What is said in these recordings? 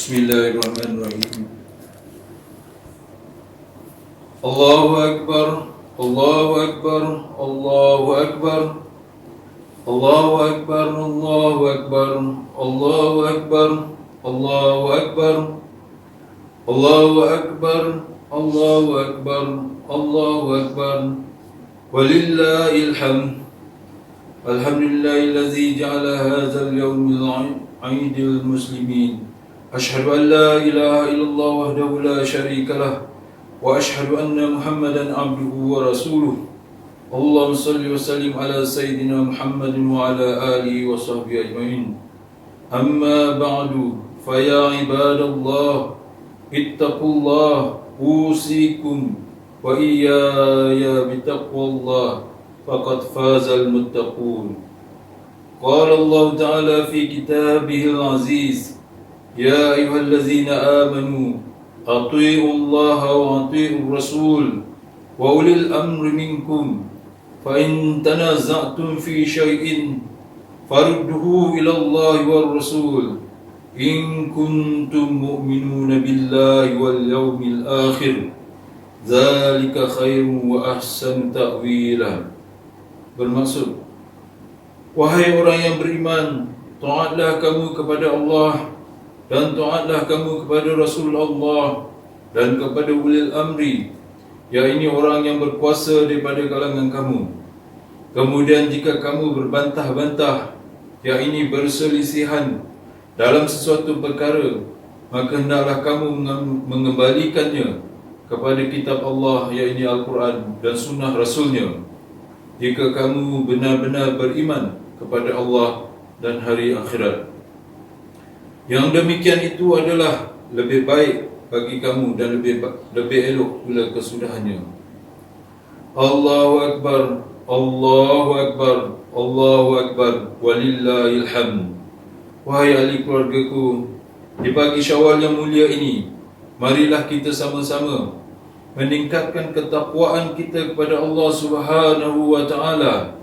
Bismillahirrahmanirrahim. Allahu Akbar, Allahu Akbar, Allahu Akbar, Allahu Akbar, Allahu Akbar, Allahu Akbar, Allahu Akbar, Allahu Akbar, Allahu Akbar, Allahu Akbar, walillahil hamd. Alhamdulillahillazi ja'ala hadzal yawmil 'idil muslimin. Asyhadu an la ilaha illallah wahdahu la syarika lah wa asyhadu anna Muhammadan abduhu wa rasuluh. Allahumma salli wa sallim ala sayyidina Muhammadin wa ala alihi wa sahbihi ajma'in. Amma ba'du, fa ya ibadallah ittaqullah usikum wa iyaya bitaqwallah faqad fazal muttaqun. Qala Allah Ta'ala fi kitabihil aziz, ya ayyuhallazina amanu atii'u Allah wa atii'ur rasul wa ulil amri minkum fa in tanaza'tum fi syai'in farudduhu ila Allah war rasul in kuntum mu'minuna billahi wal yawmil akhir dzalika khairun wa ahsanu ta'wila. Bermaksud, wahai orang yang beriman, taatlah kamu kepada Allah dan taatlah kamu kepada Rasul Allah dan kepada ulil amri, yakni orang yang berkuasa daripada kalangan kamu. Kemudian jika kamu berbantah-bantah, yakni berselisihan dalam sesuatu perkara, maka hendaklah kamu mengembalikannya kepada kitab Allah, yakni Al-Quran dan sunnah Rasulnya, jika kamu benar-benar beriman kepada Allah dan hari akhirat. Yang demikian itu adalah lebih baik bagi kamu dan lebih elok pula kesudahannya. Allahu Akbar, Allahu Akbar, Allahu Akbar, walillahil hamd. Wahai ahli keluargaku, di pagi Syawal yang mulia ini, marilah kita sama-sama meningkatkan ketakwaan kita kepada Allah Subhanahu wa Ta'ala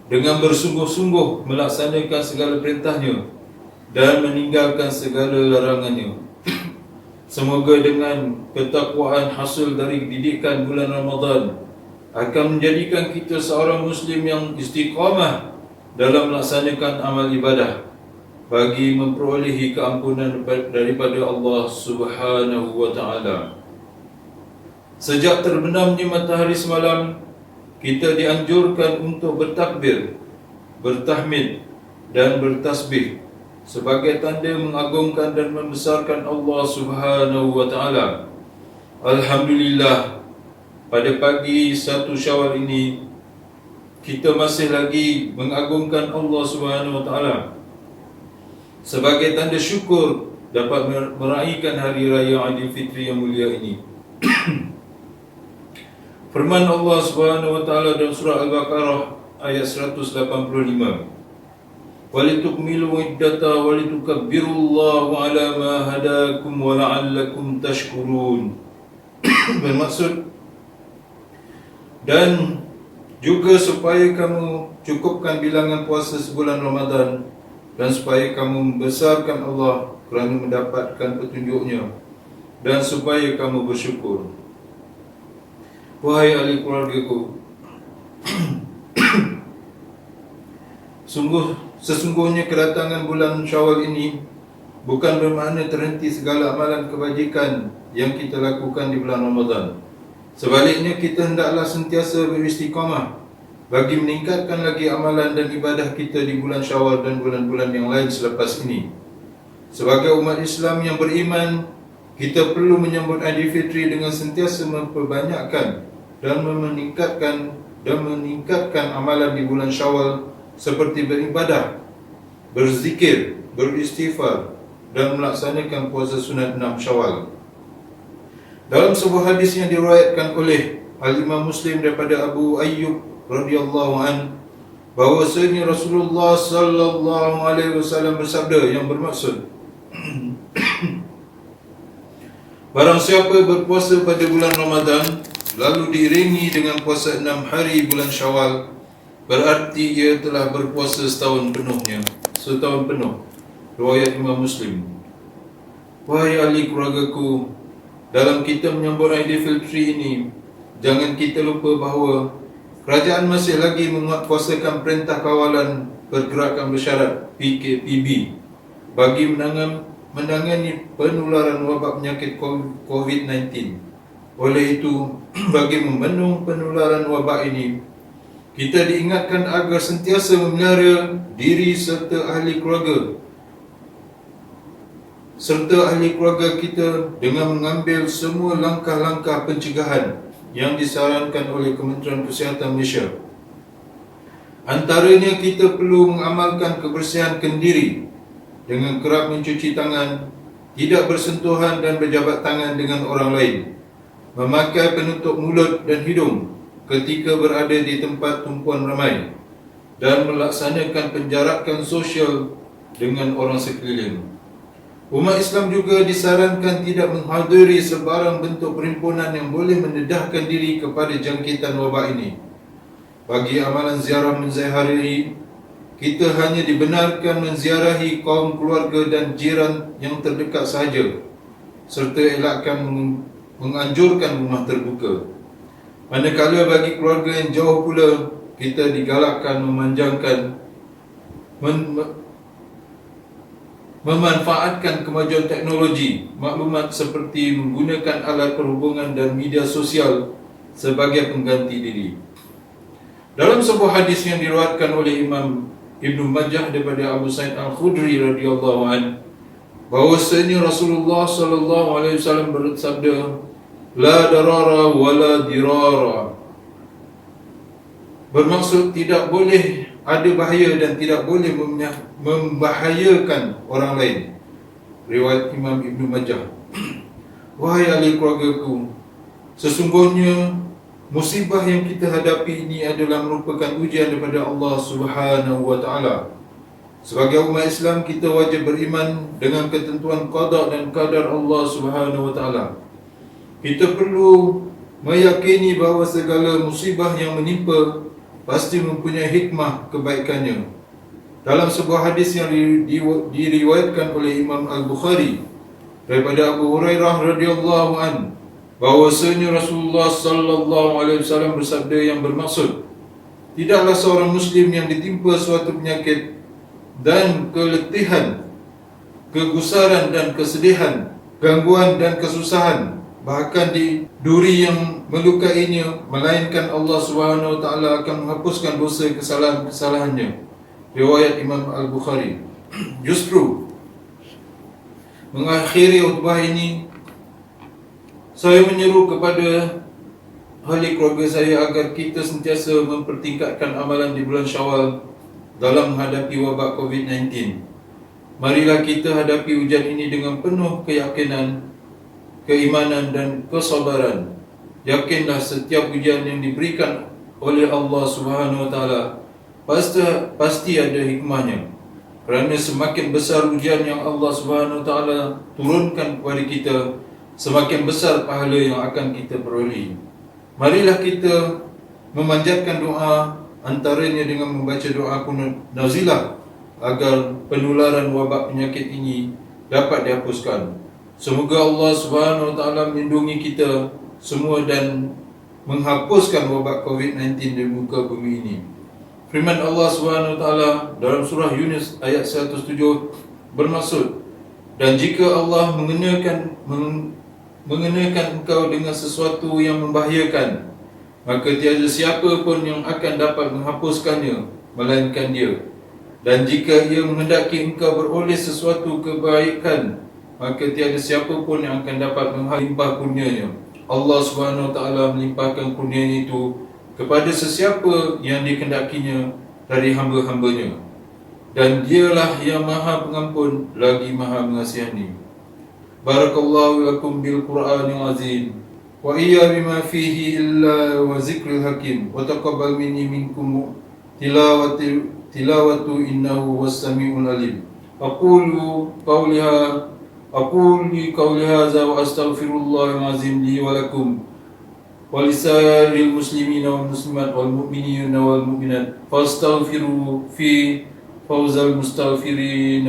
dengan bersungguh-sungguh melaksanakan segala perintahnya dan meninggalkan segala larangannya. Semoga dengan ketakwaan hasil dari didikan bulan Ramadan akan menjadikan kita seorang Muslim yang istiqamah dalam melaksanakan amal ibadah bagi memperolehi keampunan daripada Allah Subhanahu wa Ta'ala. Sejak terbenamnya matahari semalam, kita dianjurkan untuk bertakbir, bertahmid dan bertasbih sebagai tanda mengagungkan dan membesarkan Allah Subhanahu wa Ta'ala. Alhamdulillah, pada pagi 1 Syawal ini kita masih lagi mengagungkan Allah Subhanahu wa Ta'ala sebagai tanda syukur dapat meraihkan hari raya Aidilfitri yang mulia ini. Firman Allah Subhanahu wa Ta'ala dalam surah Al-Baqarah ayat 185, walitukmilu iddata walitukabbirullaha ala ma hadakum wa la'allakum tashkurun. Bermaksud, dan juga supaya kamu cukupkan bilangan puasa sebulan Ramadan, dan supaya kamu membesarkan Allah kerana mendapatkan petunjuknya, dan supaya kamu bersyukur. Wahai ahli keluargaku, sesungguhnya kedatangan bulan Syawal ini bukan bermakna terhenti segala amalan kebajikan yang kita lakukan di bulan Ramadan. Sebaliknya, kita hendaklah sentiasa beristiqamah bagi meningkatkan lagi amalan dan ibadah kita di bulan Syawal dan bulan-bulan yang lain selepas ini. Sebagai umat Islam yang beriman, kita perlu menyambut Aidilfitri dengan sentiasa memperbanyakkan dan meningkatkan amalan di bulan Syawal seperti beribadah, berzikir, beristighfar dan melaksanakan puasa sunat 6 Syawal. Dalam sebuah hadis yang diriwayatkan oleh Al-Imam Muslim daripada Abu Ayyub radhiyallahu an, bahwasanya Rasulullah sallallahu alaihi wasallam bersabda yang bermaksud, barang siapa berpuasa pada bulan Ramadan lalu diiringi dengan puasa 6 hari bulan Syawal, berarti ia telah berpuasa setahun penuh. Riwayat Imam Muslim. Wahai ahli keluargaku, dalam kita menyambut Aidilfitri ini, jangan kita lupa bahawa kerajaan masih lagi menguatkuasakan Perintah Kawalan Pergerakan Bersyarat PKPB bagi menangani penularan wabak penyakit COVID-19. Oleh itu, bagi membendung penularan wabak ini, kita diingatkan agar sentiasa memelihara diri serta ahli keluarga kita dengan mengambil semua langkah-langkah pencegahan yang disarankan oleh Kementerian Kesihatan Malaysia. Antaranya, kita perlu mengamalkan kebersihan kendiri dengan kerap mencuci tangan, tidak bersentuhan dan berjabat tangan dengan orang lain, memakai penutup mulut dan hidung ketika berada di tempat tumpuan ramai, dan melaksanakan penjarakan sosial dengan orang sekeliling. Umat Islam juga disarankan tidak menghadiri sebarang bentuk perhimpunan yang boleh mendedahkan diri kepada jangkitan wabak ini. Bagi amalan ziarah menziarahi, kita hanya dibenarkan menziarahi kaum keluarga dan jiran yang terdekat sahaja, serta elakkan menganjurkan rumah terbuka. Manakala bagi keluarga yang jauh pula, kita digalakkan memanfaatkan kemajuan teknologi maklumat seperti menggunakan alat perhubungan dan media sosial sebagai pengganti diri. Dalam sebuah hadis yang diriwayatkan oleh Imam Ibnu Majah daripada Abu Sa'id Al-Khudri radhiyallahu anhu, bahwasanya Rasulullah sallallahu alaihi wasallam bersabda, "La darara wa la dirara." Bermaksud tidak boleh ada bahaya dan tidak boleh membahayakan orang lain. Riwayat Imam Ibnu Majah. Wahai ahli keluargaku, sesungguhnya musibah yang kita hadapi ini adalah merupakan ujian daripada Allah Subhanahu wa taala. Sebagai umat Islam, kita wajib beriman dengan ketentuan qada dan qadar Allah Subhanahu wa taala. Kita perlu meyakini bahawa segala musibah yang menimpa pasti mempunyai hikmah kebaikannya. Dalam sebuah hadis yang diriwayatkan oleh Imam Al-Bukhari daripada Abu Hurairah radhiyallahu anhu, bahwasanya Rasulullah sallallahu alaihi wasallam bersabda yang bermaksud, tidaklah seorang muslim yang ditimpa suatu penyakit dan keletihan, kegusaran dan kesedihan, gangguan dan kesusahan, bahkan di duri yang melukainya, melainkan Allah Subhanahu wa taala akan menghapuskan dosa kesalahan-kesalahannya. Riwayat Imam Al-Bukhari. Justru mengakhiri khutbah ini, saya menyeru kepada ahli keluarga saya agar kita sentiasa mempertingkatkan amalan di bulan Syawal dalam menghadapi wabak COVID-19. Marilah kita hadapi ujian ini dengan penuh keyakinan, keimanan dan kesabaran. Yakinlah setiap ujian yang diberikan oleh Allah Subhanahu wa taala pasti ada hikmahnya. Kerana semakin besar ujian yang Allah Subhanahu wa taala turunkan kepada kita, semakin besar pahala yang akan kita peroleh. Marilah kita memanjatkan doa, antaranya dengan membaca doa kunut nazilah agar penularan wabak penyakit ini dapat dihapuskan. Semoga Allah Subhanahu wa taala melindungi kita semua dan menghapuskan wabak COVID-19 di muka bumi ini. Firman Allah Subhanahu wa taala dalam surah Yunus ayat 107 bermaksud, dan jika Allah mengenakan engkau dengan sesuatu yang membahayakan, maka tiada siapa pun yang akan dapat menghapuskannya melainkan Dia. Dan jika Ia menghendaki engkau beroleh sesuatu kebaikan, maka tiada siapa pun yang akan dapat melimpah kurnia-Nya. Allah Subhanahu wa taala melimpahkan kurnia itu kepada sesiapa yang dikehendakinya dari hamba-hambanya, dan Dialah yang Maha Pengampun lagi Maha Mengasihani. Barakallahu lakum bil Qur'anil azim wa iya bima fihi illa wa zikril hakim wa taqabbal minni minkum tilawatu innahu was-sami'ul alim. Aqulu qawli hadza wa astaghfirullahal azim li wa lakum ولسائر المسلمين والمسلمات والمؤمنين والمؤمنات فاستغفروا في فوز المستغفرين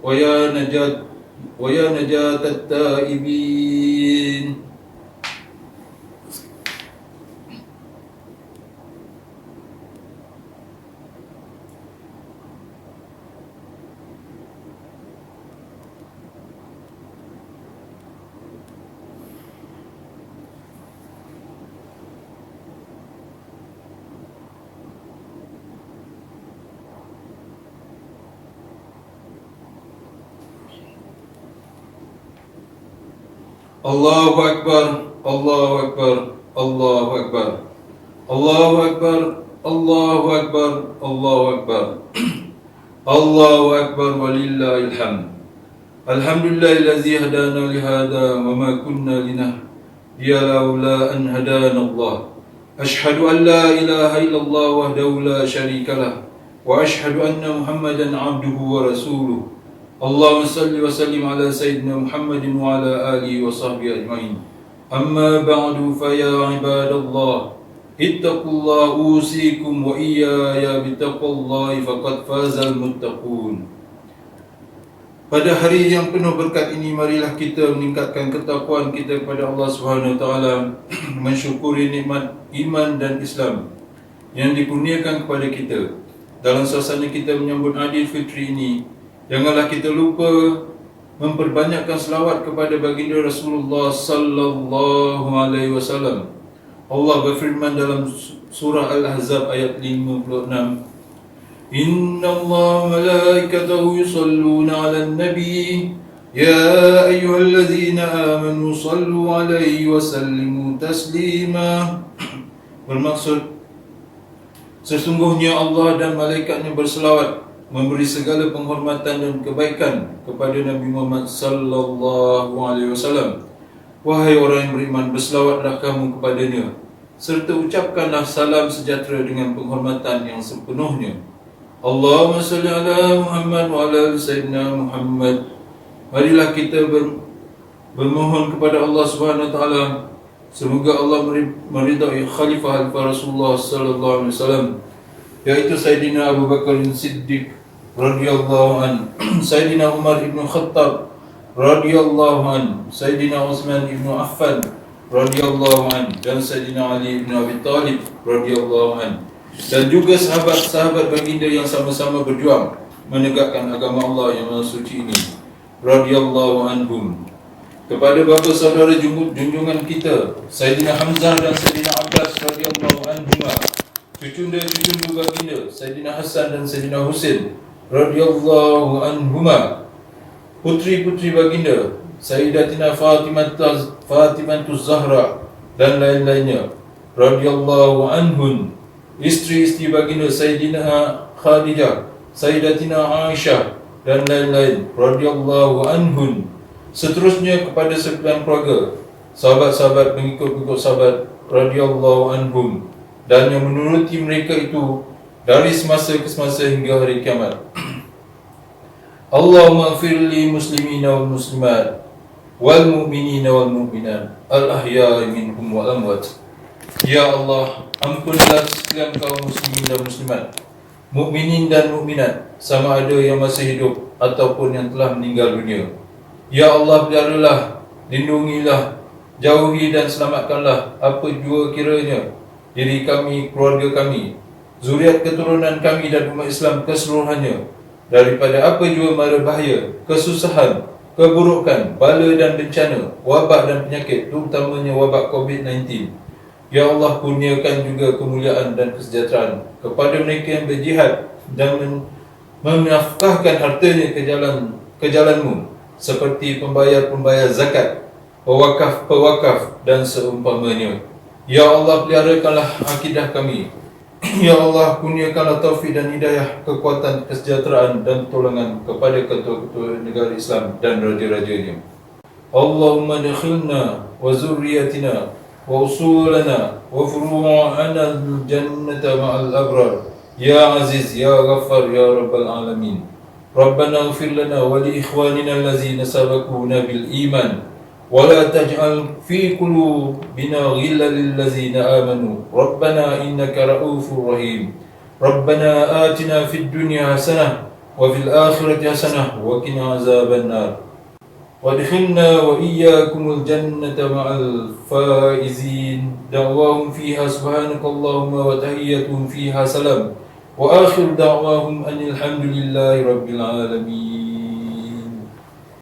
ويا نجاة التائبين. Allahu Akbar, Allahu Akbar, Allahu Akbar, Allahu Akbar, Allahu Akbar, Allahu Akbar, Allahu Akbar walillahil hamd. Alhamdulillahillazi hadana lihada wa ma kunna linahtadiya laula an hadana Allah. Ashhadu an la ilaha illallah wahdahu la syarika lah wa ashhadu anna Muhammadan abduhu wa rasuluh. Allahumma salli wa sallim ala sayyidina Muhammadin wa ala alihi wa sahbihi ajma'in. Amma ba'du fa ya ibadallah, ittaqullaha usikum wa iyaya bittaqwallahi faqad fazal muttaqun. Pada hari yang penuh berkat ini, marilah kita meningkatkan ketakwaan kita kepada Allah Subhanahu wa taala, mensyukuri nikmat iman dan Islam yang dikurniakan kepada kita. Dalam suasana kita menyambut Aidilfitri ini, janganlah kita lupa memperbanyakkan selawat kepada baginda Rasulullah sallallahu alaihi wasallam. Allah berfirman dalam surah Al-Ahzab ayat 56, Inna Allah malaikatahu yusalluna ala nabi ya ayyuhallazina amanu sallu alaihi wa sallimu taslima. Bermaksud, sesungguhnya Allah dan malaikatnya berselawat, memberi segala penghormatan dan kebaikan kepada Nabi Muhammad sallallahu alaihi wasallam. Wahai orang yang beriman, berselawatlah kamu kepadanya, serta ucapkanlah salam sejahtera dengan penghormatan yang sepenuhnya. Allahumma salli ala Muhammad wa ala sayyidina Muhammad. Marilah kita bermohon kepada Allah Subhanahu wa taala, semoga Allah meridai khalifah Rasulullah sallallahu alaihi wasallam, yaitu Sayyidina Abu Bakar Siddiq radhiyallahu an, Sayyidina Umar ibn Khattab radhiyallahu an, Sayyidina Utsman ibn Affan radhiyallahu an, dan Sayyidina Ali ibn Abi Thalib radhiyallahu an, dan juga sahabat-sahabat baginda yang sama-sama berjuang menegakkan agama Allah yang maha suci ini radhiyallahu anhum. Kepada bapa saudara junjungan kita Sayyidina Hamzah dan Sayyidina Abbas radhiyallahu anhuma, cucunda baginda Sayyidina Hasan dan Sayyidina Husain radhiyallahu anhuma, putri-putri baginda Sayyidatina Fatimah Zahra dan lain-lainnya radhiyallahu anhun, isteri-isteri baginda Sayyidina Khadijah, Sayyidatina Aisyah dan lain-lain radhiyallahu anhun. Seterusnya kepada sekalian keluarga, sahabat-sahabat pengikut sahabat radhiyallahu anhum, dan yang menuruti mereka itu dari semasa ke semasa hingga hari kiamat. Allahumma ighfir li muslimina wal muslimat wal mu'minina wal mu'minat al ahya'i minhum wal amwat. Ya Allah, ampunilah sekalian kaum muslimin dan muslimat, mukminin dan mukminat, sama ada yang masih hidup ataupun yang telah meninggal dunia. Ya Allah, peliharalah, lindungilah, jauhi dan selamatkanlah apa jua kiranya diri kami, keluarga kami, zuriat keturunan kami dan umat Islam keseluruhannya daripada apa jua mara bahaya, kesusahan, keburukan, bala dan bencana, wabak dan penyakit, terutamanya wabak COVID-19. Ya Allah, kurniakan juga kemuliaan dan kesejahteraan kepada mereka yang berjihad dan menafkahkan hartanya ke jalan-Mu, seperti pembayar-pembayar zakat, pewakaf dan seumpamanya. Ya Allah, peliharakanlah akidah kami. Ya Allah, kurniakanlah taufik dan hidayah, kekuatan, kesejahteraan dan pertolongan kepada ketua-ketua negara Islam dan raja-rajanya. Allahumma dakhilna wa zurriyatina wa usulana wa furu'ana al-jannata ma'al abrar. Ya Aziz, Ya Ghaffar, Ya Rabbal Alamin. Rabbana ighfir lana wa li ikhwanina allazina sabaquna bil iman wa la taj'al fi qulubina ghillan lil ladzina amanu rabbana innaka ra'ufur rahim. Rabbana atina fid dunya hasanah وفي الآخرة حسنة وقنا عذاب النار وادخلنا وإياكم الجنة مع الفائزين دعواهم فيها سبحانك اللهم وتحيتهم فيها سلام وآخر دعواهم أن الحمد لله رب العالمين.